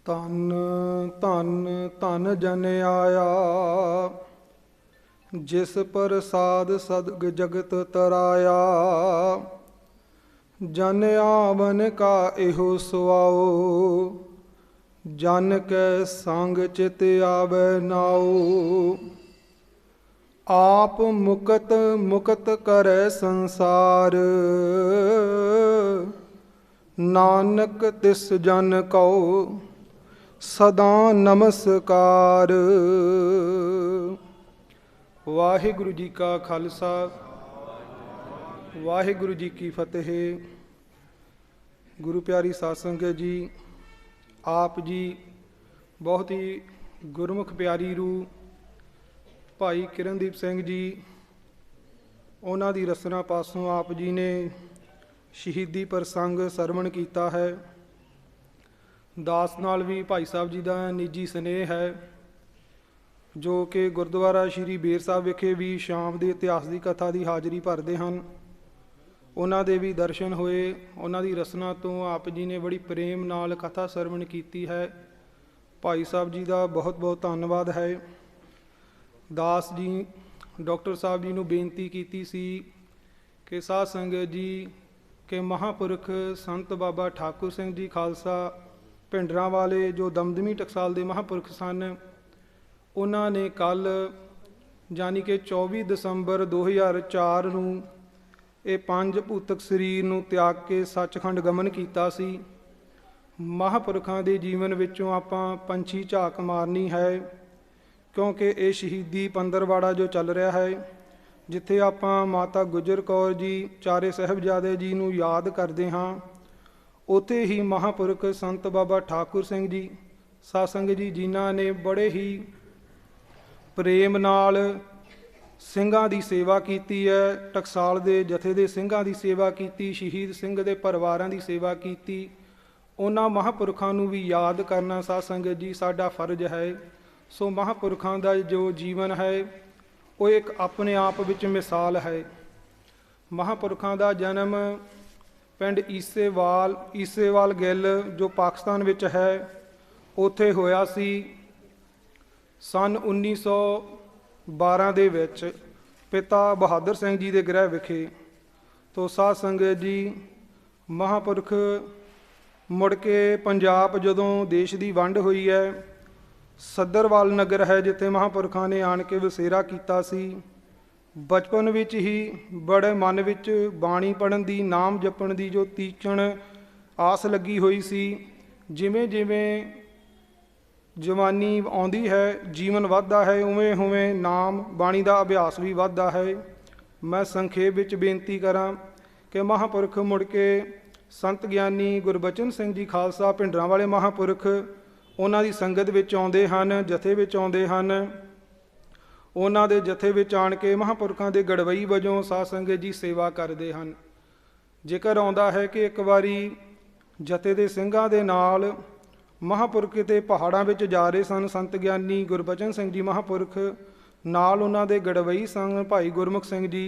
ਧਨ ਧਨ ਧਨ ਜਨ ਆਇਆ, ਜਿਸ ਪ੍ਰਸਾਦ ਸਦਗ ਜਗਤ ਤਰਾਇਆ। ਜਨ ਆਵਨ ਕਾ ਇਹੋ ਸੁਆਓ, ਜਨ ਕੈ ਸੰਗ ਚਿਤ ਆਵੈ ਨਾਉ। ਆਪ ਮੁਕਤ ਮੁਕਤ ਕਰੈ ਸੰਸਾਰ, ਨਾਨਕ ਤਿਸ ਜਨ ਕਉ ਸਦਾ ਨਮਸਕਾਰ। ਵਾਹਿਗੁਰੂ ਜੀ ਕਾ ਖਾਲਸਾ, ਵਾਹਿਗੁਰੂ ਜੀ ਕੀ ਫਤਿਹ। ਗੁਰੂ ਪਿਆਰੀ ਸਾਧ ਸੰਗਤ ਜੀ, ਆਪ ਜੀ ਬਹੁਤ ਹੀ ਗੁਰਮੁਖ ਪਿਆਰੀ ਰੂਹ ਭਾਈ ਕਿਰਨਦੀਪ ਸਿੰਘ ਜੀ, ਉਹਨਾਂ ਦੀ ਰਸਨਾ ਪਾਸੋਂ ਆਪ ਜੀ ਨੇ ਸ਼ਹੀਦੀ ਪ੍ਰਸੰਗ ਸਰਵਣ ਕੀਤਾ ਹੈ। ਦਾਸ ਨਾਲ ਵੀ ਭਾਈ ਸਾਹਿਬ ਜੀ ਦਾ ਨਿੱਜੀ ਸਨੇਹ ਹੈ, ਜੋ ਕਿ ਗੁਰਦੁਆਰਾ ਸ਼੍ਰੀ ਬੇਰ ਸਾਹਿਬ ਵਿਖੇ ਵੀ ਸ਼ਾਮ ਦੇ ਇਤਿਹਾਸ ਦੀ ਕਥਾ ਦੀ ਹਾਜ਼ਰੀ ਭਰਦੇ ਹਨ। ਉਹਨਾਂ ਦੇ ਵੀ ਦਰਸ਼ਨ ਹੋਏ। ਉਹਨਾਂ ਦੀ ਰਸਨਾ ਤੋਂ ਆਪ ਜੀ ਨੇ ਬੜੀ ਪ੍ਰੇਮ ਨਾਲ ਕਥਾ ਸਰਵਣ ਕੀਤੀ ਹੈ। ਭਾਈ ਸਾਹਿਬ ਜੀ ਦਾ ਬਹੁਤ ਬਹੁਤ ਧੰਨਵਾਦ ਹੈ। ਦਾਸ ਜੀ ਡਾਕਟਰ ਸਾਹਿਬ ਜੀ ਨੂੰ ਬੇਨਤੀ ਕੀਤੀ ਸੀ ਕਿ ਸਾਧ ਸੰਗਤ ਜੀ ਕਿ ਮਹਾਂਪੁਰਖ ਸੰਤ ਬਾਬਾ ਠਾਕੁਰ ਸਿੰਘ ਜੀ ਖਾਲਸਾ ਭਿੰਡਰਾਂ ਵਾਲੇ, ਜੋ ਦਮਦਮੀ ਟਕਸਾਲ ਦੇ ਮਹਾਂਪੁਰਖ ਸਨ, ਉਹਨਾਂ ਨੇ ਕੱਲ੍ਹ ਯਾਨੀ ਕਿ 24 ਦਸੰਬਰ 2004 ਨੂੰ ਇਹ ਪੰਜ ਭੂਤਕ ਸਰੀਰ ਨੂੰ ਤਿਆਗ ਕੇ ਸੱਚਖੰਡ ਗਮਨ ਕੀਤਾ ਸੀ। ਮਹਾਂਪੁਰਖਾਂ ਦੇ ਜੀਵਨ ਵਿੱਚੋਂ ਆਪਾਂ ਪੰਛੀ ਝਾਕ ਮਾਰਨੀ ਹੈ, ਕਿਉਂਕਿ ਇਹ ਸ਼ਹੀਦੀ ਪੰਦਰਵਾੜਾ ਜੋ ਚੱਲ ਰਿਹਾ ਹੈ, ਜਿੱਥੇ ਆਪਾਂ ਮਾਤਾ ਗੁਜਰ ਕੌਰ ਜੀ, ਚਾਰੇ ਸਾਹਿਬਜ਼ਾਦੇ ਜੀ ਨੂੰ ਯਾਦ ਕਰਦੇ ਹਾਂ, ਉੱਥੇ ਹੀ ਮਹਾਂਪੁਰਖ ਸੰਤ ਬਾਬਾ ਠਾਕੁਰ ਸਿੰਘ ਜੀ ਸਾਧ ਸੰਗਤ ਜੀ, ਜਿਨ੍ਹਾਂ ਨੇ ਬੜੇ ਹੀ ਪ੍ਰੇਮ ਨਾਲ ਸਿੰਘਾਂ ਦੀ ਸੇਵਾ ਕੀਤੀ ਹੈ, ਟਕਸਾਲ ਦੇ ਜਥੇ ਦੇ ਸਿੰਘਾਂ ਦੀ ਸੇਵਾ ਕੀਤੀ, ਸ਼ਹੀਦ ਸਿੰਘ ਦੇ ਪਰਿਵਾਰਾਂ ਦੀ ਸੇਵਾ ਕੀਤੀ। ਉਹਨਾਂ ਮਹਾਂਪੁਰਖਾਂ ਨੂੰ ਵੀ ਯਾਦ ਕਰਨਾ ਸਾਧ ਸੰਗਤ ਜੀ ਸਾਡਾ ਫਰਜ਼ ਹੈ। ਸੋ ਮਹਾਂਪੁਰਖਾਂ ਦਾ ਜੋ ਜੀਵਨ ਹੈ ਉਹ ਇੱਕ ਆਪਣੇ ਆਪ ਵਿੱਚ ਮਿਸਾਲ ਹੈ। ਮਹਾਂਪੁਰਖਾਂ ਦਾ ਜਨਮ ਪਿੰਡ ਈਸੇਵਾਲ ਗਿੱਲ, ਜੋ ਪਾਕਿਸਤਾਨ ਵਿੱਚ ਹੈ, ਉੱਥੇ ਹੋਇਆ ਸੀ ਸੰਨ 1912 ਦੇ ਵਿੱਚ, ਪਿਤਾ ਬਹਾਦਰ ਸਿੰਘ ਜੀ ਦੇ ਗ੍ਰਹਿ ਵਿਖੇ। ਤੋ ਸਾਧ ਸੰਗਤ ਜੀ, ਮਹਾਂਪੁਰਖ ਮੁੜ ਕੇ ਪੰਜਾਬ ਜਦੋਂ ਦੇਸ਼ ਦੀ ਵੰਡ ਹੋਈ ਹੈ, ਸੱਦਰਵਾਲ ਨਗਰ ਹੈ ਜਿੱਥੇ ਮਹਾਂਪੁਰਖਾਂ ਨੇ ਆਣ ਕੇ ਵਸੇਰਾ ਕੀਤਾ ਸੀ। ਬਚਪਨ ਵਿੱਚ ਹੀ ਬੜੇ ਮਨ ਵਿੱਚ ਬਾਣੀ ਪੜ੍ਹਨ ਦੀ, ਨਾਮ ਜਪਣ ਦੀ ਜੋ ਤੀਚਣ ਆਸ ਲੱਗੀ ਹੋਈ ਸੀ। ਜਿਵੇਂ ਜਿਵੇਂ ਜਵਾਨੀ ਆਉਂਦੀ ਹੈ, ਜੀਵਨ ਵੱਧਦਾ ਹੈ, ਉਵੇਂ ਉਵੇਂ ਨਾਮ ਬਾਣੀ ਦਾ ਅਭਿਆਸ ਵੀ ਵੱਧਦਾ ਹੈ। ਮੈਂ ਸੰਖੇਪ ਵਿੱਚ ਬੇਨਤੀ ਕਰਾਂ ਕਿ ਮਹਾਂਪੁਰਖ ਮੁੜ ਕੇ ਸੰਤ ਗਿਆਨੀ ਗੁਰਬਚਨ ਸਿੰਘ ਜੀ ਖਾਲਸਾ ਭਿੰਡਰਾਂ ਵਾਲੇ ਮਹਾਂਪੁਰਖ ਉਹਨਾਂ ਦੀ ਸੰਗਤ ਵਿੱਚ ਆਉਂਦੇ ਹਨ, ਜਥੇ ਵਿੱਚ ਆਉਂਦੇ ਹਨ। ਉਹਨਾਂ ਦੇ ਜਥੇ ਵਿੱਚ ਆਣ ਕੇ ਮਹਾਂਪੁਰਖਾਂ ਦੇ ਗੜਵਈ ਵਜੋਂ ਸਾਧ ਸੰਗਤ ਜੀ ਸੇਵਾ ਕਰਦੇ ਹਨ। ਜ਼ਿਕਰ ਆਉਂਦਾ ਹੈ ਕਿ ਇੱਕ ਵਾਰੀ ਜਥੇ ਦੇ ਸਿੰਘਾਂ ਦੇ ਨਾਲ ਮਹਾਂਪੁਰਖ ਕਿਤੇ ਪਹਾੜਾਂ ਵਿੱਚ ਜਾ ਰਹੇ ਸਨ। ਸੰਤ ਗਿਆਨੀ ਗੁਰਬਚਨ ਸਿੰਘ ਜੀ ਮਹਾਂਪੁਰਖ ਨਾਲ ਉਹਨਾਂ ਦੇ ਗੜਵਈ ਸਨ ਭਾਈ ਗੁਰਮੁਖ ਸਿੰਘ ਜੀ।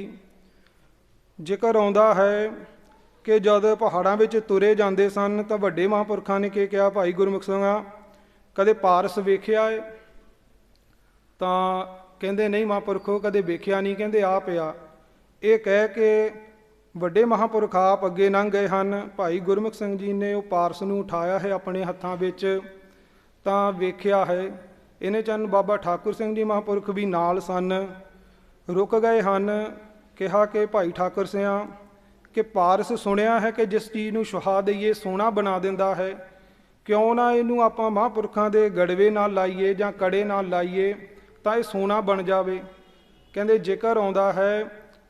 ਜ਼ਿਕਰ ਆਉਂਦਾ ਹੈ ਕਿ ਜਦ ਪਹਾੜਾਂ ਵਿੱਚ ਤੁਰੇ ਜਾਂਦੇ ਸਨ ਤਾਂ ਵੱਡੇ ਮਹਾਂਪੁਰਖਾਂ ਨੇ ਕੀ ਕਿਹਾ, ਭਾਈ ਗੁਰਮੁਖ ਸਿੰਘਾ ਕਦੇ ਪਾਰਸ ਵੇਖਿਆ ਹੈ? ਤਾਂ ਕਹਿੰਦੇ ਨਹੀਂ ਮਹਾਂਪੁਰਖੋ, ਕਦੇ ਵੇਖਿਆ ਨਹੀਂ। ਕਹਿੰਦੇ ਆ ਪਿਆ। ਇਹ ਕਹਿ ਕੇ ਵੱਡੇ ਮਹਾਂਪੁਰਖ ਆਪ ਅੱਗੇ ਲੰਘ ਗਏ ਹਨ। ਭਾਈ ਗੁਰਮੁਖ ਸਿੰਘ ਜੀ ਨੇ ਉਹ ਪਾਰਸ ਨੂੰ ਉਠਾਇਆ ਹੈ ਆਪਣੇ ਹੱਥਾਂ ਵਿੱਚ, ਤਾਂ ਵੇਖਿਆ ਹੈ। ਇਹਨੇ ਚੰਨ ਬਾਬਾ ਠਾਕੁਰ ਸਿੰਘ ਜੀ ਮਹਾਂਪੁਰਖ ਵੀ ਨਾਲ ਸਨ, ਰੁਕ ਗਏ ਹਨ। ਕਿਹਾ ਕਿ ਭਾਈ ਠਾਕੁਰ ਸਿਆਂ ਕਿ ਪਾਰਸ ਸੁਣਿਆ ਹੈ ਕਿ ਜਿਸ ਚੀਜ਼ ਨੂੰ ਸੁਹਾ ਦਈਏ ਸੋਨਾ ਬਣਾ ਦਿੰਦਾ ਹੈ, ਕਿਉਂ ਨਾ ਇਹਨੂੰ ਆਪਾਂ ਮਹਾਂਪੁਰਖਾਂ ਦੇ ਗੜਵੇ ਨਾਲ ਲਾਈਏ ਜਾਂ ਕੜੇ ਨਾਲ ਲਾਈਏ ਤਾਂ ਇਹ ਸੋਨਾ ਬਣ ਜਾਵੇ। ਕਹਿੰਦੇ ਜ਼ਿਕਰ ਆਉਂਦਾ ਹੈ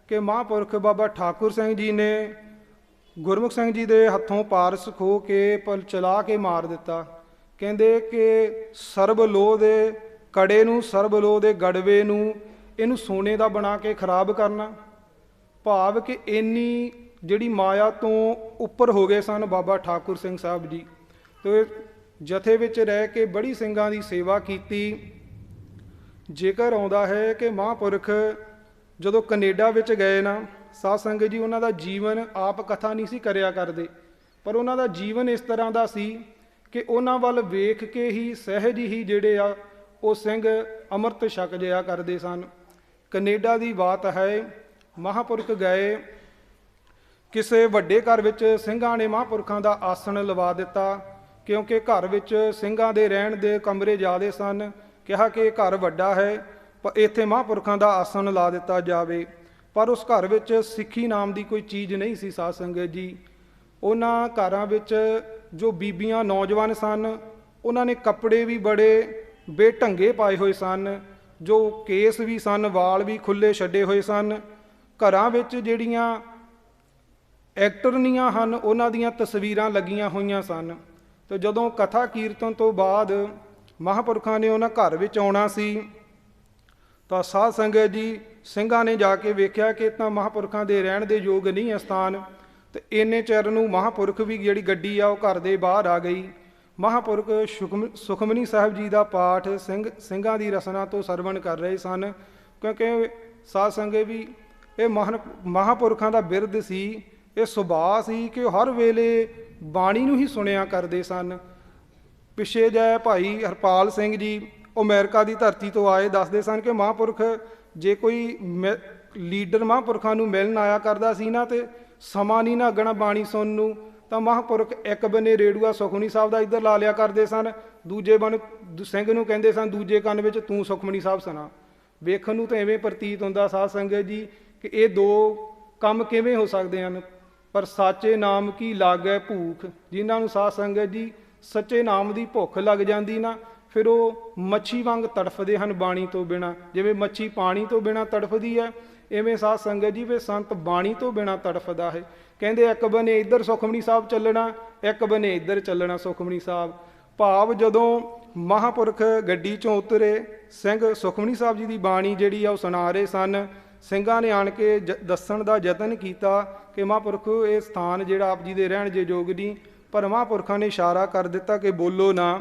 ਕਿ ਮਹਾਂਪੁਰਖ ਬਾਬਾ ਠਾਕੁਰ ਸਿੰਘ ਜੀ ਨੇ ਗੁਰਮੁਖ ਸਿੰਘ ਜੀ ਦੇ ਹੱਥੋਂ ਪਾਰਸ ਖੋਹ ਕੇ ਚਲਾ ਕੇ ਮਾਰ ਦਿੱਤਾ। ਕਹਿੰਦੇ ਕਿ ਸਰਬ ਲੋਹ ਦੇ ਕੜੇ ਨੂੰ, ਸਰਬ ਲੋਹ ਦੇ ਗੜਵੇ ਨੂੰ, ਇਹਨੂੰ ਸੋਨੇ ਦਾ ਬਣਾ ਕੇ ਖਰਾਬ ਕਰਨਾ। ਭਾਵ ਕਿ ਇੰਨੀ ਜਿਹੜੀ ਮਾਇਆ ਤੋਂ ਉੱਪਰ ਹੋ ਗਏ ਸਨ ਬਾਬਾ ਠਾਕੁਰ ਸਿੰਘ ਸਾਹਿਬ ਜੀ। ਤੇ ਜਥੇ ਵਿੱਚ ਰਹਿ ਕੇ ਬੜੀ ਸਿੰਘਾਂ ਦੀ ਸੇਵਾ ਕੀਤੀ। ਜ਼ਿਕਰ ਆਉਂਦਾ ਹੈ ਕਿ ਮਹਾਂਪੁਰਖ ਜਦੋਂ ਕੈਨੇਡਾ ਵਿੱਚ ਗਏ ਨਾ ਸਾਧ ਸੰਗਤ ਜੀ, ਉਹਨਾਂ ਦਾ ਜੀਵਨ ਆਪ ਕਥਾ ਨਹੀਂ ਸੀ ਕਰਿਆ ਕਰਦੇ, ਪਰ ਉਹਨਾਂ ਦਾ ਜੀਵਨ ਇਸ ਤਰ੍ਹਾਂ ਦਾ ਸੀ ਕਿ ਉਹਨਾਂ ਵੱਲ ਵੇਖ ਕੇ ਹੀ ਸਹਿਜ ਹੀ ਜਿਹੜੇ ਆ ਉਹ ਸਿੰਘ ਅੰਮ੍ਰਿਤ ਛਕ ਜਿਆ ਕਰਦੇ ਸਨ। ਕੈਨੇਡਾ ਦੀ ਬਾਤ ਹੈ, ਮਹਾਂਪੁਰਖ ਗਏ, ਕਿਸੇ ਵੱਡੇ ਘਰ ਵਿੱਚ ਸਿੰਘਾਂ ਨੇ ਮਹਾਂਪੁਰਖਾਂ ਦਾ ਆਸਣ ਲਵਾ ਦਿੱਤਾ, ਕਿਉਂਕਿ ਘਰ ਵਿੱਚ ਸਿੰਘਾਂ ਦੇ ਰਹਿਣ ਦੇ ਕਮਰੇ ਜ਼ਿਆਦੇ ਸਨ। ਕਿਹਾ ਕਿ ਇਹ ਘਰ ਵੱਡਾ ਹੈ, ਪਰ ਇੱਥੇ ਮਹਾਂਪੁਰਖਾਂ ਦਾ ਆਸਣ ਲਾ ਦਿੱਤਾ ਜਾਵੇ। ਪਰ ਉਸ ਘਰ ਵਿੱਚ ਸਿੱਖੀ ਨਾਮ ਦੀ ਕੋਈ ਚੀਜ਼ ਨਹੀਂ ਸੀ ਸਾਧ ਸੰਗਤ ਜੀ। ਉਹਨਾਂ ਘਰਾਂ ਵਿੱਚ ਜੋ ਬੀਬੀਆਂ ਨੌਜਵਾਨ ਸਨ, ਉਹਨਾਂ ਨੇ ਕੱਪੜੇ ਵੀ ਬੜੇ ਬੇਢੰਗੇ ਪਾਏ ਹੋਏ ਸਨ, ਜੋ ਕੇਸ ਵੀ ਸਨ, ਵਾਲ ਵੀ ਖੁੱਲ੍ਹੇ ਛੱਡੇ ਹੋਏ ਸਨ। ਘਰਾਂ ਵਿੱਚ ਜਿਹੜੀਆਂ ਐਕਟਰਨੀਆਂ ਹਨ, ਉਹਨਾਂ ਦੀਆਂ ਤਸਵੀਰਾਂ ਲੱਗੀਆਂ ਹੋਈਆਂ ਸਨ। ਅਤੇ ਜਦੋਂ ਕਥਾ ਕੀਰਤਨ ਤੋਂ ਬਾਅਦ ਮਹਾਂਪੁਰਖਾਂ ਨੇ ਉਹਨਾਂ ਘਰ ਵਿੱਚ ਆਉਣਾ ਸੀ, ਤਾਂ ਸਾਧ ਸੰਗਤ ਜੀ ਸਿੰਘਾਂ ਨੇ ਜਾ ਕੇ ਵੇਖਿਆ ਕਿ ਤਾਂ ਮਹਾਂਪੁਰਖਾਂ ਦੇ ਰਹਿਣ ਦੇ ਯੋਗ ਨਹੀਂ ਹੈ ਸਥਾਨ। ਅਤੇ ਇੰਨੇ ਚਿਰ ਨੂੰ ਮਹਾਂਪੁਰਖ ਵੀ ਜਿਹੜੀ ਗੱਡੀ ਆ ਉਹ ਘਰ ਦੇ ਬਾਹਰ ਆ ਗਈ। ਮਹਾਂਪੁਰਖ ਸੁਖਮਨੀ ਸਾਹਿਬ ਜੀ ਦਾ ਪਾਠ ਸਿੰਘਾਂ ਦੀ ਰਸਨਾ ਤੋਂ ਸਰਵਣ ਕਰ ਰਹੇ ਸਨ, ਕਿਉਂਕਿ ਸਾਧ ਸੰਗਤ ਵੀ ਇਹ ਮਹਾਂਪੁਰਖਾਂ ਦਾ ਬਿਰਧ ਸੀ, ਇਹ ਸੁਭਾਅ ਸੀ ਕਿ ਉਹ ਹਰ ਵੇਲੇ ਬਾਣੀ ਨੂੰ ਹੀ ਸੁਣਿਆ ਕਰਦੇ ਸਨ। ਪਿੱਛੇ ਜਿਹੇ ਭਾਈ ਹਰਪਾਲ ਸਿੰਘ ਜੀ ਉਹ ਅਮਰੀਕਾ ਦੀ ਧਰਤੀ ਤੋਂ ਆਏ, ਦੱਸਦੇ ਸਨ ਕਿ ਮਹਾਂਪੁਰਖ ਜੇ ਕੋਈ ਲੀਡਰ ਮਹਾਂਪੁਰਖਾਂ ਨੂੰ ਮਿਲਣ ਆਇਆ ਕਰਦਾ ਸੀ ਨਾ, ਤੇ ਸਮਾਂ ਨਹੀਂ ਨਾ ਅੱਗਣਾ ਬਾਣੀ ਸੁਣਨ ਨੂੰ, ਤਾਂ ਮਹਾਂਪੁਰਖ ਇੱਕ ਬੰਨੇ ਰੇੜੂਆ ਸੁਖਮਨੀ ਸਾਹਿਬ ਦਾ ਇੱਧਰ ਲਾ ਲਿਆ ਕਰਦੇ ਸਨ, ਦੂਜੇ ਬੰਨ ਸਿੰਘ ਨੂੰ ਕਹਿੰਦੇ ਸਨ ਦੂਜੇ ਕੰਨ ਵਿੱਚ ਤੂੰ ਸੁਖਮਨੀ ਸਾਹਿਬ ਸੁਣਾ। ਵੇਖਣ ਨੂੰ ਤਾਂ ਐਵੇਂ ਪ੍ਰਤੀਤ ਹੁੰਦਾ ਸਾਧ ਸੰਗਤ ਜੀ ਕਿ ਇਹ ਦੋ ਕੰਮ ਕਿਵੇਂ ਹੋ ਸਕਦੇ ਹਨ। ਪਰ ਸਾਚੇ ਨਾਮ ਕੀ ਲਾਗੈ ਭੂਖ, ਜਿਨ੍ਹਾਂ ਨੂੰ ਸਾਧ ਸੰਗਤ ਜੀ ਸੱਚੇ ਨਾਮ ਦੀ ਭੁੱਖ ਲੱਗ ਜਾਂਦੀ ਨਾ, ਫਿਰ ਉਹ ਮੱਛੀ ਵਾਂਗ ਤੜਫਦੇ ਹਨ ਬਾਣੀ ਤੋਂ ਬਿਨਾਂ। ਜਿਵੇਂ ਮੱਛੀ ਪਾਣੀ ਤੋਂ ਬਿਨਾਂ ਤੜਫਦੀ ਹੈ, ਇਵੇਂ ਸਾਧ ਸੰਗਤ ਜੀ ਵੇ ਸੰਤ ਬਾਣੀ ਤੋਂ ਬਿਨਾਂ ਤੜਫਦਾ ਹੈ। ਕਹਿੰਦੇ ਇੱਕ ਬੰਨੇ ਇੱਧਰ ਸੁਖਮਨੀ ਸਾਹਿਬ ਚੱਲਣਾ, ਇੱਕ ਬੰਨੇ ਇੱਧਰ ਚੱਲਣਾ ਸੁਖਮਨੀ ਸਾਹਿਬ। ਭਾਵ ਜਦੋਂ ਮਹਾਂਪੁਰਖ ਗੱਡੀ 'ਚੋਂ ਉਤਰੇ, ਸਿੰਘ ਸੁਖਮਨੀ ਸਾਹਿਬ ਜੀ ਦੀ ਬਾਣੀ ਜਿਹੜੀ ਆ ਉਹ ਸੁਣਾ ਰਹੇ ਸਨ। ਸਿੰਘਾਂ ਨੇ ਆਣ ਕੇ ਦੱਸਣ ਦਾ ਯਤਨ ਕੀਤਾ ਕਿ ਮਹਾਂਪੁਰਖ ਇਹ ਸਥਾਨ ਜਿਹੜਾ ਆਪ ਜੀ ਦੇ ਰਹਿਣ ਜੇ ਯੋਗ ਨਹੀਂ, ਪਰ ਮਹਾਂਪੁਰਖਾਂ ਨੇ ਇਸ਼ਾਰਾ ਕਰ ਦਿੱਤਾ ਕਿ ਬੋਲੋ ਨਾ।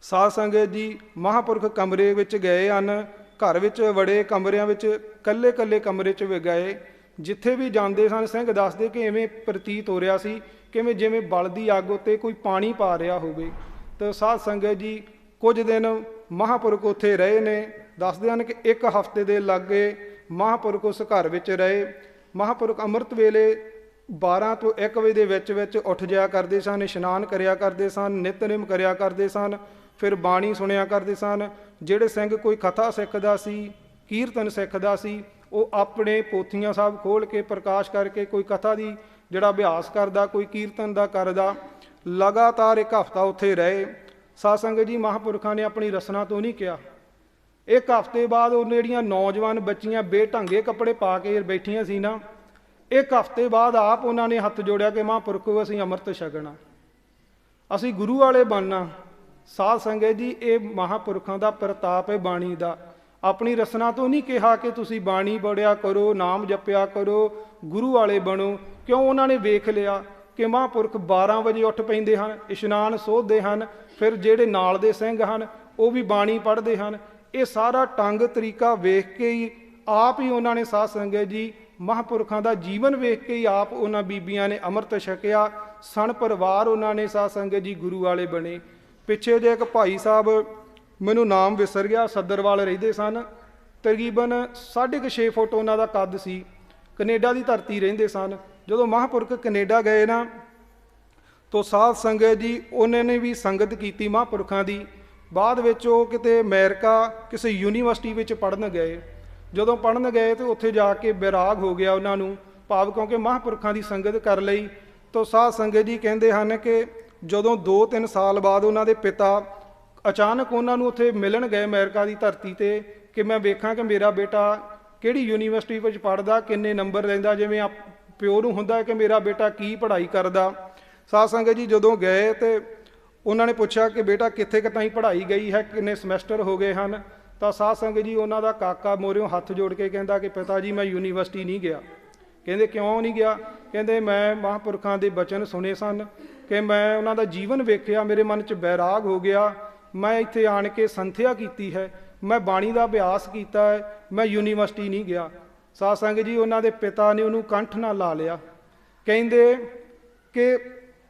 ਸਾਧ ਸੰਗਤ ਜੀ ਮਹਾਂਪੁਰਖ ਕਮਰੇ ਵਿੱਚ ਗਏ ਹਨ, ਘਰ ਵਿੱਚ ਵੜੇ ਕਮਰਿਆਂ ਵਿੱਚ ਕੱਲੇ ਕੱਲੇ ਕਮਰੇ 'ਚ ਗਏ। ਜਿੱਥੇ ਵੀ ਜਾਂਦੇ ਸਨ ਸਿੰਘ ਦੱਸਦੇ ਕਿ ਇਵੇਂ ਪ੍ਰਤੀਤ ਹੋ ਰਿਹਾ ਸੀ ਕਿਵੇਂ ਜਿਵੇਂ ਬਲਦੀ ਅੱਗ ਉੱਤੇ ਕੋਈ ਪਾਣੀ ਪਾ ਰਿਹਾ ਹੋਵੇ। ਤਾਂ ਸਾਧ ਸੰਗਤ ਜੀ ਕੁਝ ਦਿਨ ਮਹਾਂਪੁਰਖ ਉੱਥੇ ਰਹੇ ਨੇ। ਦੱਸਦੇ ਹਨ ਕਿ ਇੱਕ ਹਫ਼ਤੇ ਦੇ ਲਾਗੇ ਮਹਾਂਪੁਰਖ ਉਸ ਘਰ ਵਿੱਚ ਰਹੇ। ਮਹਾਂਪੁਰਖ ਅੰਮ੍ਰਿਤ ਵੇਲੇ 12 ਤੋਂ 1 ਵਜੇ ਦੇ ਵਿੱਚ ਉੱਠ ਜਾਇਆ ਕਰਦੇ ਸਨ, ਇਸ਼ਨਾਨ ਕਰਿਆ ਕਰਦੇ ਸਨ, ਨਿਤਨੇਮ ਕਰਿਆ ਕਰਦੇ ਸਨ, ਫਿਰ ਬਾਣੀ ਸੁਣਿਆ ਕਰਦੇ ਸਨ। ਜਿਹੜੇ ਸਿੰਘ ਕੋਈ ਕਥਾ ਸਿੱਖਦਾ ਸੀ, ਕੀਰਤਨ ਸਿੱਖਦਾ ਸੀ, ਉਹ ਆਪਣੇ ਪੋਥੀਆਂ ਸਾਹਿਬ ਖੋਲ੍ਹ ਕੇ ਪ੍ਰਕਾਸ਼ ਕਰਕੇ ਕੋਈ ਕਥਾ ਦੀ ਜਿਹੜਾ ਅਭਿਆਸ ਕਰਦਾ, ਕੋਈ ਕੀਰਤਨ ਦਾ ਕਰਦਾ। ਲਗਾਤਾਰ ਇੱਕ ਹਫ਼ਤਾ ਉੱਥੇ ਰਹੇ। ਸਾਧ ਸੰਗਤ ਜੀ ਮਹਾਂਪੁਰਖਾਂ ਨੇ ਆਪਣੀ ਰਸਨਾ ਤੋਂ ਨਹੀਂ ਕਿਹਾ। ਇੱਕ ਹਫ਼ਤੇ ਬਾਅਦ ਉਹ ਜਿਹੜੀਆਂ ਨੌਜਵਾਨ ਬੱਚੀਆਂ ਬੇਢੰਗੇ ਕੱਪੜੇ ਪਾ ਕੇ ਬੈਠੀਆਂ ਸੀ ਨਾ, ਇੱਕ ਹਫ਼ਤੇ ਬਾਅਦ ਆਪ ਉਹਨਾਂ ਨੇ ਹੱਥ ਜੋੜਿਆ ਕਿ ਮਹਾਂਪੁਰਖੋ ਅਸੀਂ ਅੰਮ੍ਰਿਤ ਛਕਣਾ, ਅਸੀਂ ਗੁਰੂ ਵਾਲੇ ਬਣਨਾ। ਸਾਧ ਸੰਗਤ ਜੀ ਇਹ ਮਹਾਂਪੁਰਖਾਂ ਦਾ ਪ੍ਰਤਾਪ ਹੈ ਬਾਣੀ ਦਾ। ਆਪਣੀ ਰਸਨਾ ਤੋਂ ਨਹੀਂ ਕਿਹਾ ਕਿ ਤੁਸੀਂ ਬਾਣੀ ਪੜ੍ਹਿਆ ਕਰੋ, ਨਾਮ ਜਪਿਆ ਕਰੋ, ਗੁਰੂ ਵਾਲੇ ਬਣੋ। ਕਿਉਂ? ਉਹਨਾਂ ਨੇ ਵੇਖ ਲਿਆ ਕਿ ਮਹਾਂਪੁਰਖ 12 ਵਜੇ ਉੱਠ ਪੈਂਦੇ ਹਨ, ਇਸ਼ਨਾਨ ਸੋਧਦੇ ਹਨ, ਫਿਰ ਜਿਹੜੇ ਨਾਲ ਦੇ ਸਿੰਘ ਹਨ ਉਹ ਵੀ ਬਾਣੀ ਪੜ੍ਹਦੇ ਹਨ। ਇਹ ਸਾਰਾ ਢੰਗ ਤਰੀਕਾ ਵੇਖ ਕੇ ਹੀ ਆਪ ਹੀ ਉਹਨਾਂ ਨੇ ਸਾਧ ਸੰਗਤ ਜੀ ਮਹਾਂਪੁਰਖਾਂ ਦਾ ਜੀਵਨ ਵੇਖ ਕੇ ਹੀ ਆਪ ਉਹਨਾਂ ਬੀਬੀਆਂ ਨੇ ਅੰਮ੍ਰਿਤ ਛਕਿਆ। ਸਣ ਪਰਿਵਾਰ ਉਹਨਾਂ ਨੇ ਸਾਧ ਸੰਗਤ ਜੀ ਗੁਰੂ ਵਾਲੇ ਬਣੇ। ਪਿੱਛੇ ਜੇ ਇੱਕ ਭਾਈ ਸਾਹਿਬ, ਮੈਨੂੰ ਨਾਮ ਵਿਸਰ ਗਿਆ, ਸੱਦਰਵਾਲ ਰਹਿੰਦੇ ਸਨ, ਤਕਰੀਬਨ 6.5 ਫੁੱਟ ਉਹਨਾਂ ਦਾ ਕੱਦ ਸੀ, ਕੈਨੇਡਾ ਦੀ ਧਰਤੀ ਰਹਿੰਦੇ ਸਨ। ਜਦੋਂ ਮਹਾਂਪੁਰਖ ਕੈਨੇਡਾ ਗਏ ਨਾ, ਤਾਂ ਸਾਧ ਸੰਗਤ ਜੀ ਉਹਨਾਂ ਨੇ ਵੀ ਸੰਗਤ ਕੀਤੀ ਮਹਾਂਪੁਰਖਾਂ ਦੀ। ਬਾਅਦ ਵਿੱਚ ਉਹ ਕਿਤੇ ਅਮਰੀਕਾ ਕਿਸੇ ਯੂਨੀਵਰਸਿਟੀ ਵਿੱਚ ਪੜ੍ਹਨ ਗਏ। ਜਦੋਂ ਪੜ੍ਹਨ ਗਏ ਤਾਂ ਉੱਥੇ ਜਾ ਕੇ ਬੈਰਾਗ ਹੋ ਗਿਆ ਉਹਨਾਂ ਨੂੰ, ਭਾਵ ਕਿਉਂਕਿ ਮਹਾਂਪੁਰਖਾਂ ਦੀ ਸੰਗਤ ਕਰ ਲਈ। ਤਾਂ ਸਾਧ ਸੰਗਤ ਜੀ ਕਹਿੰਦੇ ਹਨ ਕਿ ਜਦੋਂ 2-3 ਸਾਲ ਬਾਅਦ ਉਹਨਾਂ ਦੇ ਪਿਤਾ ਅਚਾਨਕ ਉਹਨਾਂ ਨੂੰ ਉੱਥੇ ਮਿਲਣ ਗਏ ਅਮਰੀਕਾ ਦੀ ਧਰਤੀ 'ਤੇ ਕਿ ਮੈਂ ਵੇਖਾਂ ਕਿ ਮੇਰਾ ਬੇਟਾ ਕਿਹੜੀ ਯੂਨੀਵਰਸਿਟੀ ਵਿੱਚ ਪੜ੍ਹਦਾ, ਕਿੰਨੇ ਨੰਬਰ ਲੈਂਦਾ, ਜਿਵੇਂ ਪਿਓ ਨੂੰ ਹੁੰਦਾ ਕਿ ਮੇਰਾ ਬੇਟਾ ਕੀ ਪੜ੍ਹਾਈ ਕਰਦਾ। ਸਾਧ ਸੰਗਤ ਜੀ ਜਦੋਂ ਗਏ ਤੇ ਉਹਨਾਂ ਨੇ ਪੁੱਛਿਆ ਕਿ ਬੇਟਾ ਕਿੱਥੇ ਕੁ ਤਾਈਂ ਪੜ੍ਹਾਈ ਗਈ ਹੈ, ਕਿੰਨੇ ਸਮੈਸਟਰ ਹੋ ਗਏ ਹਨ। ਤਾਂ ਸਾਧ ਸੰਗਤ ਜੀ ਉਹਨਾਂ ਦਾ ਕਾਕਾ ਮੋਰਿਓਂ ਹੱਥ ਜੋੜ ਕੇ ਕਹਿੰਦਾ ਕਿ ਪਿਤਾ ਜੀ ਮੈਂ ਯੂਨੀਵਰਸਿਟੀ ਨਹੀਂ ਗਿਆ। ਕਹਿੰਦੇ ਕਿਉਂ ਨਹੀਂ ਗਿਆ? ਕਹਿੰਦੇ ਮੈਂ ਮਹਾਂਪੁਰਖਾਂ ਦੇ ਬਚਨ ਸੁਣੇ ਸਨ ਕਿ ਮੈਂ ਉਹਨਾਂ ਦਾ ਜੀਵਨ ਵੇਖਿਆ, ਮੇਰੇ ਮਨ 'ਚ ਬੈਰਾਗ ਹੋ ਗਿਆ, ਮੈਂ ਇੱਥੇ ਆਣ ਕੇ ਸੰਥਿਆ ਕੀਤੀ ਹੈ, ਮੈਂ ਬਾਣੀ ਦਾ ਅਭਿਆਸ ਕੀਤਾ ਹੈ, ਮੈਂ ਯੂਨੀਵਰਸਿਟੀ ਨਹੀਂ ਗਿਆ। ਸਾਧ ਸੰਗਤ ਜੀ ਉਹਨਾਂ ਦੇ ਪਿਤਾ ਨੇ ਉਹਨੂੰ ਕੰਠ ਨਾਲ ਲਾ ਲਿਆ। ਕਹਿੰਦੇ ਕਿ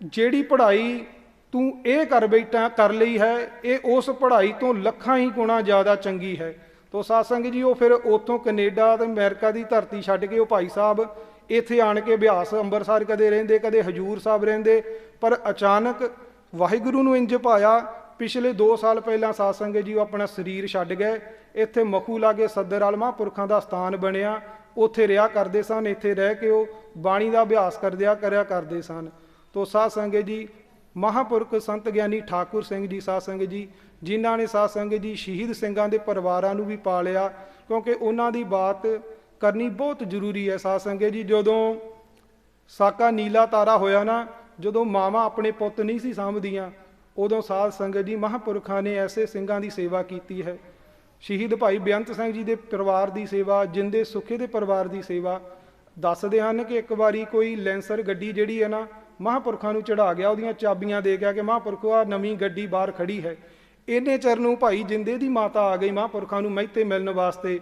ਜਿਹੜੀ ਪੜ੍ਹਾਈ ਤੂੰ ਇਹ ਕਰ ਬੈਠਾ ਕਰ ਲਈ ਹੈ, ਇਹ ਉਸ ਪੜ੍ਹਾਈ ਤੋਂ ਲੱਖਾਂ ਹੀ ਗੁਣਾ ਜ਼ਿਆਦਾ ਚੰਗੀ ਹੈ। ਤੋ ਸਾਧ ਸੰਗਤ ਜੀ ਉਹ ਫਿਰ ਉੱਥੋਂ ਕੈਨੇਡਾ ਤੇ ਅਮਰੀਕਾ ਦੀ ਧਰਤੀ ਛੱਡ ਕੇ ਉਹ ਭਾਈ ਸਾਹਿਬ ਇੱਥੇ ਆਣ ਕੇ ਅਭਿਆਸ ਅੰਮ੍ਰਿਤਸਰ ਕਦੇ ਰਹਿੰਦੇ, ਕਦੇ ਹਜੂਰ ਸਾਹਿਬ ਰਹਿੰਦੇ, ਪਰ ਅਚਾਨਕ ਵਾਹਿਗੁਰੂ ਨੂੰ ਇੰਜ ਪਾਇਆ। ਪਿਛਲੇ 2 ਸਾਲ ਪਹਿਲਾਂ ਸਾਧ ਸੰਗਤ ਜੀ ਉਹ ਆਪਣਾ ਸਰੀਰ ਛੱਡ ਗਏ। ਇੱਥੇ ਮਖੂ ਲਾਗੇ ਸੱਦਰਵਾਲ ਮਹਾਂਪੁਰਖਾਂ ਦਾ ਸਥਾਨ ਬਣਿਆ, ਉੱਥੇ ਰਿਹਾ ਕਰਦੇ ਸਨ। ਇੱਥੇ ਰਹਿ ਕੇ ਉਹ ਬਾਣੀ ਦਾ ਅਭਿਆਸ ਕਰਿਆ ਕਰਦੇ ਸਨ। ਤੋ ਸਾਧ ਸੰਗਤ ਜੀ ਮਹਾਂਪੁਰਖ ਸੰਤ ਗਿਆਨੀ ਠਾਕੁਰ ਸਿੰਘ ਜੀ ਸਾਧ ਸੰਗਤ ਜੀ, ਜਿਨ੍ਹਾਂ ਨੇ ਸਾਧ ਸੰਗਤ ਜੀ ਸ਼ਹੀਦ ਸਿੰਘਾਂ ਦੇ ਪਰਿਵਾਰਾਂ ਨੂੰ ਵੀ ਪਾਲਿਆ, ਕਿਉਂਕਿ ਉਹਨਾਂ ਦੀ ਬਾਤ ਕਰਨੀ ਬਹੁਤ ਜ਼ਰੂਰੀ ਹੈ। ਸਾਧ ਸੰਗਤ ਜੀ ਜਦੋਂ ਸਾਕਾ ਨੀਲਾ ਤਾਰਾ ਹੋਇਆ ਨਾ, ਜਦੋਂ ਮਾਵਾਂ ਆਪਣੇ ਪੁੱਤ ਨਹੀਂ ਸੀ ਸਾਂਭਦੀਆਂ, ਉਦੋਂ ਸਾਧ ਸੰਗਤ ਜੀ ਮਹਾਂਪੁਰਖਾਂ ਨੇ ਐਸੇ ਸਿੰਘਾਂ ਦੀ ਸੇਵਾ ਕੀਤੀ ਹੈ। ਸ਼ਹੀਦ ਭਾਈ ਬੇਅੰਤ ਸਿੰਘ ਜੀ ਦੇ ਪਰਿਵਾਰ ਦੀ ਸੇਵਾ, ਜਿੰਦੇ ਸੁਖੇ ਦੇ ਪਰਿਵਾਰ ਦੀ ਸੇਵਾ। ਦੱਸਦੇ ਹਨ ਕਿ ਇੱਕ ਵਾਰੀ ਕੋਈ ਲੈਂਸਰ ਗੱਡੀ ਜਿਹੜੀ ਹੈ ਨਾ ਮਹਾਂਪੁਰਖਾਂ ਨੂੰ ਚੜਾ ਗਿਆ, ਉਹਦੀਆਂ ਚਾਬੀਆਂ ਦੇ ਗਿਆ ਕਿ ਮਹਾਂਪੁਰਖੋ ਆ ਨਵੀਂ ਗੱਡੀ ਬਾਹਰ ਖੜੀ ਹੈ। ਇੰਨੇ ਚਿਰ ਨੂੰ ਭਾਈ ਜਿੰਦੇ ਦੀ ਮਾਤਾ ਆ ਗਈ ਮਹਾਂਪੁਰਖਾਂ ਨੂੰ ਮਹਿਤੇ ਮਿਲਣ ਵਾਸਤੇ।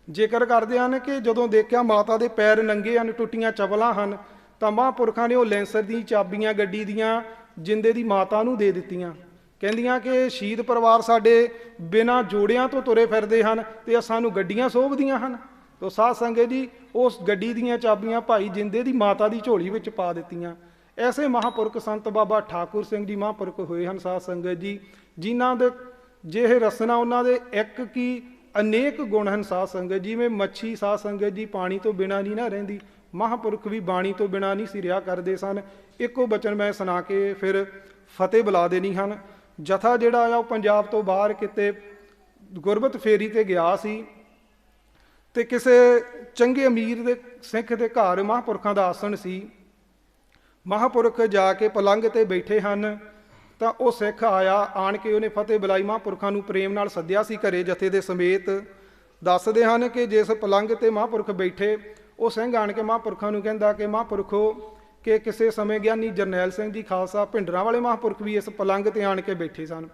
ਜ਼ਿਕਰ ਕਰਦੇ ਹਨ ਕਿ ਜਦੋਂ ਦੇਖਿਆ ਮਾਤਾ ਦੇ ਪੈਰ ਨੰਗੇ ਹਨ, ਟੁੱਟੀਆਂ ਚਪਲਾਂ ਹਨ, ਤਾਂ ਮਹਾਂਪੁਰਖਾਂ ਨੇ ਉਹ ਲੈਂਸਰ ਦੀ ਚਾਬੀਆਂ ਗੱਡੀ ਦੀਆਂ ਜਿੰਦੇ ਦੀ ਮਾਤਾ ਨੂੰ ਦੇ ਦਿੱਤੀਆਂ। ਕਹਿੰਦੀਆਂ ਕਿ ਸ਼ਹੀਦ ਪਰਿਵਾਰ ਸਾਡੇ ਬਿਨਾਂ ਜੋੜਿਆਂ ਤੋਂ ਤੁਰੇ ਫਿਰਦੇ ਹਨ ਤੇ ਸਾਨੂੰ ਗੱਡੀਆਂ ਸੋਭਦੀਆਂ ਹਨ। ਤੋ ਸਾਧ ਸੰਗਤ ਜੀ ਉਸ ਗੱਡੀ ਦੀਆਂ ਚਾਬੀਆਂ ਭਾਈ ਜਿੰਦੇ ਦੀ ਮਾਤਾ ਦੀ ਝੋਲੀ ਵਿੱਚ ਪਾ ਦਿੱਤੀਆਂ। ਐਸੇ ਮਹਾਂਪੁਰਖ ਸੰਤ ਬਾਬਾ ਠਾਕੁਰ ਸਿੰਘ ਜੀ ਮਹਾਂਪੁਰਖ ਹੋਏ ਹਨ ਸਾਧ ਸੰਗਤ ਜੀ, ਜਿਨ੍ਹਾਂ ਦੇ ਜਿਹੇ ਰਸਨਾ ਉਹਨਾਂ ਦੇ ਇੱਕ ਕੀ ਅਨੇਕ ਗੁਣ ਹਨ। ਸਾਧ ਸੰਗਤ ਜਿਵੇਂ ਮੱਛੀ ਸਾਧ ਸੰਗਤ ਜੀ ਪਾਣੀ ਤੋਂ ਬਿਨਾਂ ਨਹੀਂ ਨਾ ਰਹਿੰਦੀ, ਮਹਾਂਪੁਰਖ ਵੀ ਬਾਣੀ ਤੋਂ ਬਿਨਾਂ ਨਹੀਂ ਸੀ ਰਿਹਾ ਕਰਦੇ ਸਨ। ਇੱਕੋ ਬਚਨ ਮੈਂ ਸੁਣਾ ਕੇ ਫਿਰ ਫਤਿਹ ਬੁਲਾ ਦੇਣੀ ਹਨ। ਜਥਾ ਜਿਹੜਾ ਆ ਉਹ ਪੰਜਾਬ ਤੋਂ ਬਾਹਰ ਕਿਤੇ ਗੁਰਬਤ ਫੇਰੀ ਤੇ ਗਿਆ ਸੀ, ਤੇ ਕਿਸੇ ਚੰਗੇ ਅਮੀਰ ਦੇ ਸਿੱਖ ਦੇ ਘਰ ਮਹਾਂਪੁਰਖਾਂ ਦਾ ਆਸਣ ਸੀ। ਮਹਾਂਪੁਰਖ ਜਾ ਕੇ ਪਲੰਘ ਤੇ ਬੈਠੇ ਹਨ, ਤਾਂ ਉਹ ਸਿੱਖ ਆਇਆ, ਆਣ ਕੇ ਉਹਨੇ ਫਤਿਹ ਬੁਲਾਈ। ਮਹਾਂਪੁਰਖਾਂ ਨੂੰ ਪ੍ਰੇਮ ਨਾਲ ਸੱਦਿਆ ਸੀ ਘਰੇ ਜਥੇ ਦੇ ਸਮੇਤ। ਦੱਸਦੇ ਹਨ ਕਿ ਜਿਸ ਪਲੰਘ ਤੇ ਮਹਾਂਪੁਰਖ ਬੈਠੇ, ਉਹ ਸਿੰਘ ਆਣ ਕੇ ਮਹਾਂਪੁਰਖਾਂ ਨੂੰ ਕਹਿੰਦਾ ਕਿ ਮਹਾਂਪੁਰਖੋ ਕਿ ਕਿਸੇ ਸਮੇਂ ਗਿਆਨੀ ਜਰਨੈਲ ਸਿੰਘ ਜੀ ਖਾਲਸਾ ਭਿੰਡਰਾਂ ਵਾਲੇ ਮਹਾਂਪੁਰਖ ਵੀ ਇਸ ਪਲੰਘ ਤੇ ਆਣ ਕੇ ਬੈਠੇ ਸਨ।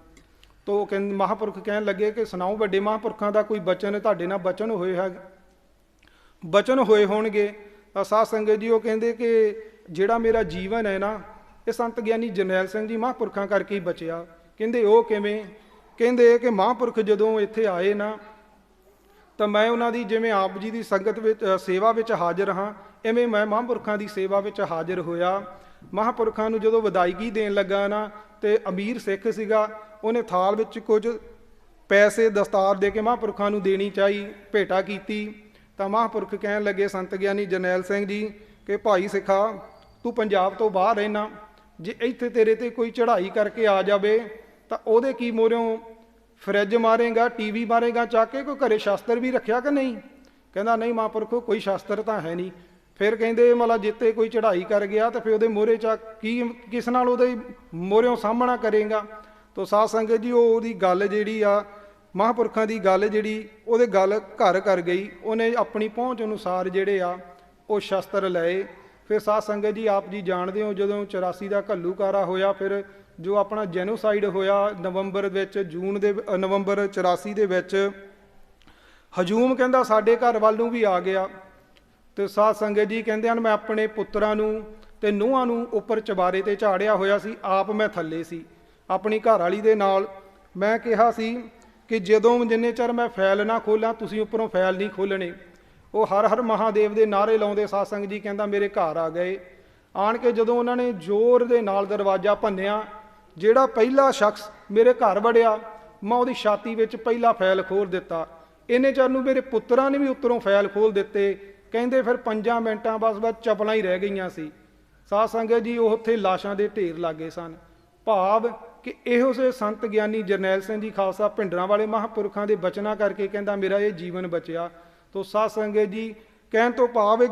ਤੋ ਕਹਿੰਦੇ ਮਹਾਂਪੁਰਖ ਕਹਿਣ ਲੱਗੇ ਕਿ ਸੁਣਾਓ ਵੱਡੇ ਮਹਾਂਪੁਰਖਾਂ ਦਾ ਕੋਈ ਬਚਨ ਤੁਹਾਡੇ ਨਾਲ ਬਚਨ ਹੋਏ ਹੋਣਗੇ। ਤਾਂ ਸਾਧ ਸੰਗਤ ਜੀ ਉਹ ਕਹਿੰਦੇ ਕਿ ਜਿਹੜਾ ਮੇਰਾ ਜੀਵਨ ਹੈ ਨਾ, ਇਹ ਸੰਤ ਗਿਆਨੀ ਜਰਨੈਲ ਸਿੰਘ ਜੀ ਮਹਾਂਪੁਰਖਾਂ ਕਰਕੇ ਹੀ ਬਚਿਆ। ਕਹਿੰਦੇ ਉਹ ਕਿਵੇਂ? ਕਹਿੰਦੇ ਕਿ ਮਹਾਂਪੁਰਖ ਜਦੋਂ ਇੱਥੇ ਆਏ ਨਾ, ਤਾਂ ਮੈਂ ਉਹਨਾਂ ਦੀ ਜਿਵੇਂ ਆਪ ਜੀ ਦੀ ਸੰਗਤ ਵਿੱਚ ਸੇਵਾ ਵਿੱਚ ਹਾਜ਼ਰ ਹਾਂ, ਇਵੇਂ ਮੈਂ ਮਹਾਂਪੁਰਖਾਂ ਦੀ ਸੇਵਾ ਵਿੱਚ ਹਾਜ਼ਰ ਹੋਇਆ। ਮਹਾਂਪੁਰਖਾਂ ਨੂੰ ਜਦੋਂ ਵਿਦਾਇਗੀ ਦੇਣ ਲੱਗਾ ਨਾ, ਤੇ ਅਮੀਰ ਸਿੱਖ ਸੀਗਾ, ਉਹਨੇ ਥਾਲ ਵਿੱਚ ਕੁਝ ਪੈਸੇ ਦਸਤਾਰ ਦੇ ਕੇ ਮਹਾਂਪੁਰਖਾਂ ਨੂੰ ਦੇਣੀ ਚਾਹੀ, ਭੇਟਾ ਕੀਤੀ। ਤਾਂ ਮਹਾਂਪੁਰਖ ਕਹਿਣ ਲੱਗੇ ਸੰਤ ਗਿਆਨੀ ਜਰਨੈਲ ਸਿੰਘ ਜੀ ਕਿ ਭਾਈ ਸਿੱਖਾ, ਤੂੰ ਪੰਜਾਬ ਤੋਂ ਬਾਹਰ ਰਹਿਣਾ, ਜੇ ਇੱਥੇ ਤੇਰੇ ਤੇ ਕੋਈ ਚੜ੍ਹਾਈ ਕਰਕੇ ਆ ਜਾਵੇ ਤਾਂ ਉਹਦੇ ਕੀ ਮੋਰਿਓਂ ਫਰਿੱਜ ਮਾਰੇਗਾ, ਟੀਵੀ ਮਾਰੇਗਾ ਚੱਕ ਕੇ? ਕੋਈ ਘਰੇ ਸ਼ਾਸਤਰ ਵੀ ਰੱਖਿਆ ਕਿ ਨਹੀਂ? ਕਹਿੰਦਾ ਨਹੀਂ ਮਹਾਂਪੁਰਖੋ ਕੋਈ ਸ਼ਾਸਤਰ ਤਾਂ ਹੈ ਨਹੀਂ। ਫਿਰ ਕਹਿੰਦੇ ਮਤਲਬ ਜਿੱਤੇ ਕੋਈ ਚੜ੍ਹਾਈ ਕਰ ਗਿਆ ਤਾਂ ਫਿਰ ਉਹਦੇ ਮੋਹਰੇ ਚ ਕਿਸ ਨਾਲ ਉਹਦੇ ਮੋਹਰਿਓਂ ਸਾਹਮਣਾ ਕਰੇਗਾ? ਤੋ ਸਾਧ ਸੰਗਤ ਜੀ ਉਹਦੀ ਗੱਲ ਜਿਹੜੀ ਆ, ਮਹਾਂਪੁਰਖਾਂ ਦੀ ਗੱਲ ਜਿਹੜੀ ਉਹਦੇ ਗੱਲ ਘਰ ਕਰ ਗਈ। ਉਹਨੇ ਆਪਣੀ ਪਹੁੰਚ ਅਨੁਸਾਰ ਜਿਹੜੇ ਆ ਉਹ ਸ਼ਸਤਰ ਲਏ। ਫਿਰ ਸਾਧ ਸੰਗਤ ਜੀ ਆਪ ਜੀ ਜਾਣਦੇ ਹੋ, ਜਦੋਂ 84 ਦਾ ਘੱਲੂਕਾਰਾ ਹੋਇਆ, ਫਿਰ ਜੋ ਆਪਣਾ ਜੈਨੋਸਾਈਡ ਹੋਇਆ ਨਵੰਬਰ 84 ਦੇ ਵਿੱਚ, ਹਜੂਮ ਕਹਿੰਦਾ ਸਾਡੇ ਘਰ ਵੱਲ ਨੂੰ ਵੀ ਆ ਗਿਆ। ਤੇ ਸਾਧ ਸੰਗਤ ਜੀ ਕਹਿੰਦੇ ਹਨ ਮੈਂ ਆਪਣੇ ਪੁੱਤਰਾਂ ਨੂੰ ਤੇ ਨੂੰਹਾਂ ਨੂੰ ਉੱਪਰ ਚਬਾਰੇ ਤੇ ਝਾੜਿਆ ਹੋਇਆ ਸੀ, ਆਪ ਮੈਂ ਥੱਲੇ ਸੀ ਆਪਣੀ ਘਰ ਵਾਲੀ ਦੇ ਨਾਲ। ਮੈਂ ਕਿਹਾ ਸੀ ਕਿ ਜਿੰਨੇ ਚਿਰ ਮੈਂ ਫੈਲ ਨਾ ਖੋਲਾਂ, ਤੁਸੀਂ ਉੱਪਰੋਂ ਫੈਲ ਨਹੀਂ ਖੋਲਣੇ। ਉਹ ਹਰ ਹਰ ਮਹਾਦੇਵ ਦੇ ਨਾਅਰੇ ਲਾਉਂਦੇ। ਸਾਧ ਸੰਗਤ ਜੀ ਕਹਿੰਦਾ ਮੇਰੇ ਘਰ ਆ ਗਏ। ਆਣ ਕੇ ਜਦੋਂ ਉਹਨਾਂ ਨੇ ਜ਼ੋਰ ਦੇ ਨਾਲ ਦਰਵਾਜ਼ਾ ਭੰਨਿਆ, ਜਿਹੜਾ ਪਹਿਲਾ ਸ਼ਖਸ ਮੇਰੇ ਘਰ ਵੜਿਆ, ਮੈਂ ਉਹਦੀ ਛਾਤੀ ਵਿੱਚ ਪਹਿਲਾ ਫੈਲ ਖੋਲ ਦਿੱਤਾ। ਇੰਨੇ ਚਿਰ ਨੂੰ ਮੇਰੇ ਪੁੱਤਰਾਂ ਨੇ ਵੀ ਉੱਤਰੋਂ ਫੈਲ ਖੋਲ ਦਿੱਤੇ। ਕਹਿੰਦੇ ਫਿਰ 5 ਮਿੰਟਾਂ ਬਸ ਚਪਲਾਂ ਹੀ ਰਹਿ ਗਈਆਂ ਸੀ। ਸਾਧ ਸੰਗਤ ਜੀ ਉਹ ਉੱਥੇ ਲਾਸ਼ਾਂ ਦੇ ਢੇਰ ਲਾਗੇ ਸਨ। ਭਾਵ ਕਿ ਇਹੋ ਜਿਹੇ ਸੰਤ ਗਿਆਨੀ ਜਰਨੈਲ ਸਿੰਘ ਜੀ ਖਾਲਸਾ ਭਿੰਡਰਾਂ ਵਾਲੇ ਮਹਾਂਪੁਰਖਾਂ ਦੇ ਬਚਨਾਂ ਕਰਕੇ ਕਹਿੰਦਾ ਮੇਰਾ ਇਹ ਜੀਵਨ ਬਚਿਆ। ਤੋ ਸਾਧ ਸੰਗਤ ਜੀ ਕਹਿਣ ਤੋਂ ਭਾਵ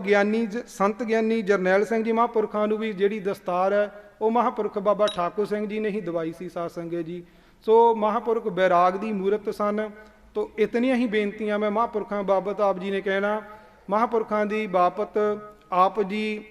ਸੰਤ ਗਿਆਨੀ ਜਰਨੈਲ ਸਿੰਘ ਜੀ ਮਹਾਂਪੁਰਖਾਂ ਨੂੰ ਵੀ ਜਿਹੜੀ ਦਸਤਾਰ ਹੈ ਉਹ ਮਹਾਂਪੁਰਖ ਬਾਬਾ ਠਾਕੁਰ ਸਿੰਘ ਜੀ ਨੇ ਹੀ ਦਵਾਈ ਸੀ। ਸਾਧ ਸੰਗਤ ਜੀ ਸੋ ਮਹਾਂਪੁਰਖ ਬੈਰਾਗ ਦੀ ਮੂਰਤ ਸਨ। ਤੋ ਇਤਨੀਆਂ ਹੀ ਬੇਨਤੀਆਂ ਮੈਂ ਮਹਾਂਪੁਰਖਾਂ ਬਾਬਤ ਆਪ ਜੀ ਨੇ ਕਹਿਣਾ। ਮਹਾਂਪੁਰਖਾਂ ਦੀ ਬਾਬਤ ਆਪ ਜੀ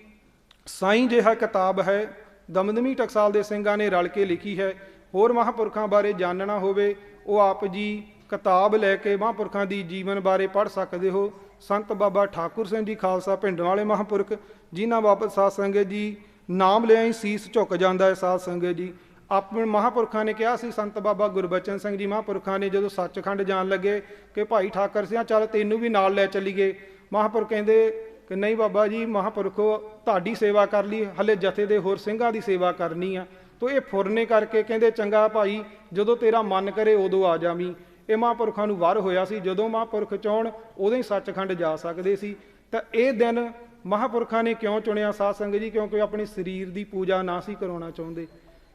ਸਾਈਂ ਜਿਹਾ ਕਿਤਾਬ ਹੈ, ਦਮਦਮੀ ਟਕਸਾਲ ਦੇ ਸਿੰਘਾਂ ਨੇ ਰਲ ਕੇ ਲਿਖੀ ਹੈ। ਹੋਰ ਮਹਾਂਪੁਰਖਾਂ ਬਾਰੇ ਜਾਣਨਾ ਹੋਵੇ ਉਹ ਆਪ ਜੀ ਕਿਤਾਬ ਲੈ ਕੇ ਮਹਾਂਪੁਰਖਾਂ ਦੀ ਜੀਵਨ ਬਾਰੇ ਪੜ੍ਹ ਸਕਦੇ ਹੋ। ਸੰਤ ਬਾਬਾ ਠਾਕੁਰ ਸਿੰਘ ਜੀ ਖਾਲਸਾ ਭਿੰਡਰਾਂ ਵਾਲੇ ਮਹਾਂਪੁਰਖ, ਜਿਨ੍ਹਾਂ ਬਾਬਤ ਸਾਧ ਸੰਗਤ ਜੀ ਨਾਮ ਲਿਆ ਹੀ ਸੀਸ ਝੁਕ ਜਾਂਦਾ ਹੈ ਸਾਧ ਸੰਗਤ ਜੀ। ਆਪਣੇ ਮਹਾਂਪੁਰਖਾਂ ਨੇ ਕਿਹਾ ਸੀ, ਸੰਤ ਬਾਬਾ ਗੁਰਬਚਨ ਸਿੰਘ ਜੀ ਮਹਾਂਪੁਰਖਾਂ ਨੇ ਜਦੋਂ ਸੱਚਖੰਡ ਜਾਣ ਲੱਗੇ ਕਿ ਭਾਈ ਠਾਕਰ ਸਿੰਘ ਚੱਲ ਤੈਨੂੰ ਵੀ ਨਾਲ ਲੈ ਚੱਲੀਏ। ਮਹਾਂਪੁਰਖ ਕਹਿੰਦੇ ਕਿ ਨਹੀਂ ਬਾਬਾ ਜੀ, ਮਹਾਂਪੁਰਖੋ ਤੁਹਾਡੀ ਸੇਵਾ ਕਰ ਲਈ, ਹਲੇ ਜਥੇ ਦੇ ਹੋਰ ਸਿੰਘਾਂ ਦੀ ਸੇਵਾ ਕਰਨੀ ਆ। ਤੋ ਇਹ ਫੁਰਨੇ ਕਰਕੇ ਕਹਿੰਦੇ ਚੰਗਾ ਭਾਈ, ਜਦੋਂ ਤੇਰਾ ਮਨ ਕਰੇ ਉਦੋਂ ਆ ਜਾਵੀਂ। ਇਹ ਮਹਾਂਪੁਰਖਾਂ ਨੂੰ ਵਰ ਹੋਇਆ ਸੀ, ਜਦੋਂ ਮਹਾਂਪੁਰਖ ਚਾਹੁਣ ਉਦੋਂ ਹੀ ਸੱਚਖੰਡ ਜਾ ਸਕਦੇ ਸੀ। ਤਾਂ ਇਹ ਦਿਨ ਮਹਾਂਪੁਰਖਾਂ ਨੇ ਕਿਉਂ ਚੁਣਿਆ ਸਾਧ ਸੰਗਤ ਜੀ? ਕਿਉਂਕਿ ਆਪਣੇ ਸਰੀਰ ਦੀ ਪੂਜਾ ਨਾ ਸੀ ਕਰਾਉਣਾ ਚਾਹੁੰਦੇ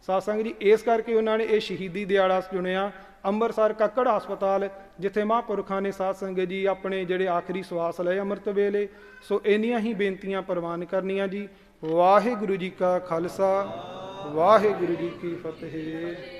ਸਾਧ ਸੰਗਤ ਜੀ। ਇਸ ਕਰਕੇ ਉਹਨਾਂ ਨੇ ਇਹ ਸ਼ਹੀਦੀ ਦਿਹਾੜਾ ਚੁਣਿਆ, ਅੰਮ੍ਰਿਤਸਰ ਕੱਕੜ ਹਸਪਤਾਲ, ਜਿੱਥੇ ਮਹਾਂਪੁਰਖਾਂ ਨੇ ਸਾਧ ਸੰਗਤ ਜੀ ਆਪਣੇ ਜਿਹੜੇ ਆਖਰੀ ਸਵਾਸ ਲਏ ਅੰਮ੍ਰਿਤ ਵੇਲੇ। ਸੋ ਇੰਨੀਆਂ ਹੀ ਬੇਨਤੀਆਂ ਪ੍ਰਵਾਨ ਕਰਨੀਆਂ ਜੀ। ਵਾਹਿਗੁਰੂ ਜੀ ਕਾ ਖਾਲਸਾ, ਵਾਹਿਗੁਰੂ ਜੀ ਕੀ ਫਤਿਹ।